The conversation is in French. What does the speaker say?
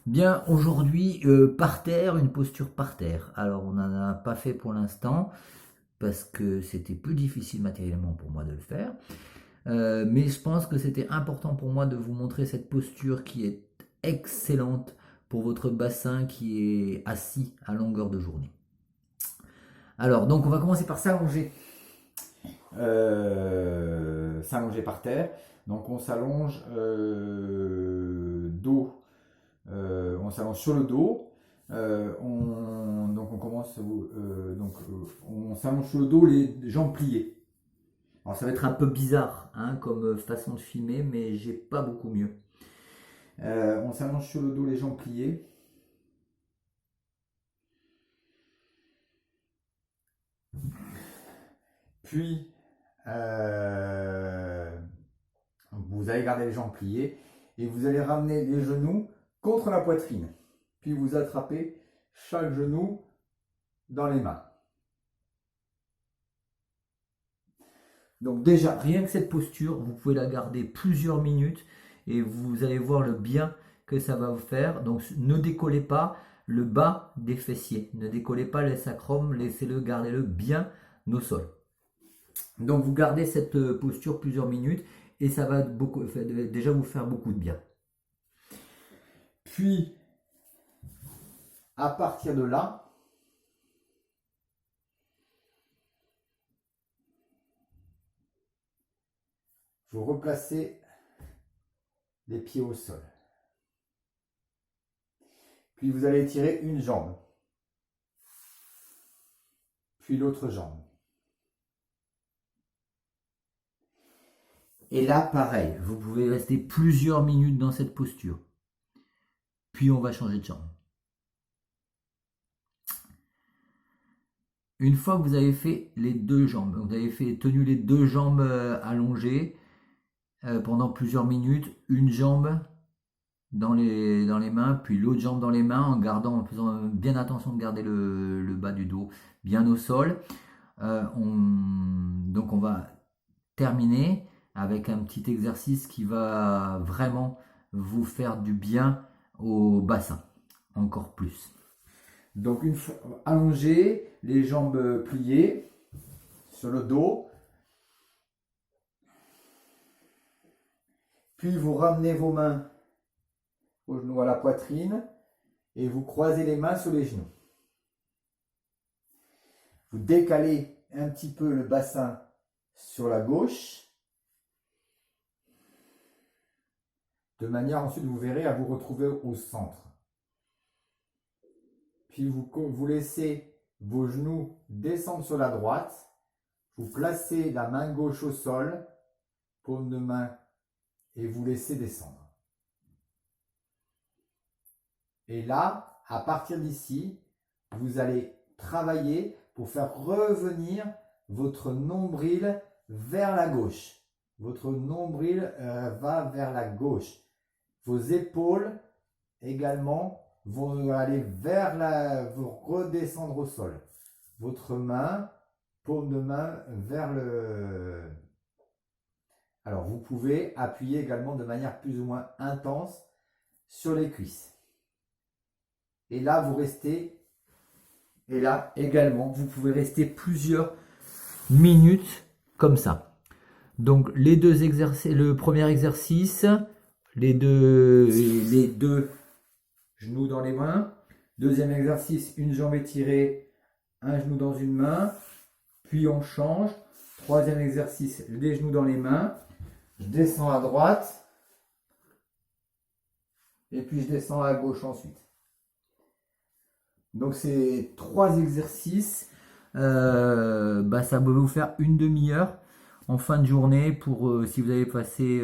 Bien, aujourd'hui, par terre, une posture par terre. Alors, on n'en a pas fait pour l'instant parce que c'était plus difficile matériellement pour moi de le faire. Mais je pense que c'était important pour moi de vous montrer cette posture qui est excellente pour votre bassin qui est assis à longueur de journée. Alors, donc, on va commencer par s'allonger. S'allonger par terre. Donc, on s'allonge dos. On s'allonge sur le dos. Donc on commence, on s'allonge sur le dos, les jambes pliées. Alors ça va être un peu bizarre hein, comme façon de filmer, mais j'ai pas beaucoup mieux. On s'allonge sur le dos, les jambes pliées. Puis vous allez garder les jambes pliées et vous allez ramener les genoux contre la poitrine. Puis vous attrapez chaque genou dans les mains. Donc déjà, rien que cette posture, vous pouvez la garder plusieurs minutes et vous allez voir le bien que ça va vous faire. Donc ne décollez pas le bas des fessiers, ne décollez pas les sacrum, laissez-le, gardez-le bien au sol. Donc vous gardez cette posture plusieurs minutes et ça va déjà vous faire beaucoup de bien. Puis, à partir de là, vous replacez les pieds au sol. Puis vous allez étirer une jambe, puis l'autre jambe. Et là, pareil, vous pouvez rester plusieurs minutes dans cette posture. Puis on va changer de jambe. Une fois que vous avez fait les deux jambes, vous avez tenu les deux jambes allongées pendant plusieurs minutes, une jambe dans les mains, puis l'autre jambe dans les mains, en faisant bien attention de garder le bas du dos bien au sol. Donc on va terminer avec un petit exercice qui va vraiment vous faire du bien au bassin, encore plus. Donc une fois allongé, les jambes pliées sur le dos. Puis vous ramenez vos mains aux genoux à la poitrine et vous croisez les mains sur les genoux. Vous décalez un petit peu le bassin sur la gauche. De manière ensuite, vous verrez, à vous retrouver au centre. Puis vous laissez vos genoux descendre sur la droite. Vous placez la main gauche au sol, paume de main, et vous laissez descendre. Et là, à partir d'ici, vous allez travailler pour faire revenir votre nombril vers la gauche. Votre nombril va vers la gauche. Vos épaules également vont aller vont redescendre au sol. Votre main, paume de main vers le... Alors vous pouvez appuyer également de manière plus ou moins intense sur les cuisses. Et là vous restez, et là également vous pouvez rester plusieurs minutes comme ça. Donc les deux exercices, le premier exercice, les deux genoux dans les mains. Deuxième exercice, une jambe étirée, un genou dans une main. Puis on change. Troisième exercice, les genoux dans les mains. Je descends à droite. Et puis je descends à gauche ensuite. Donc ces trois exercices, ça peut vous faire une demi-heure en fin de journée pour si vous avez passé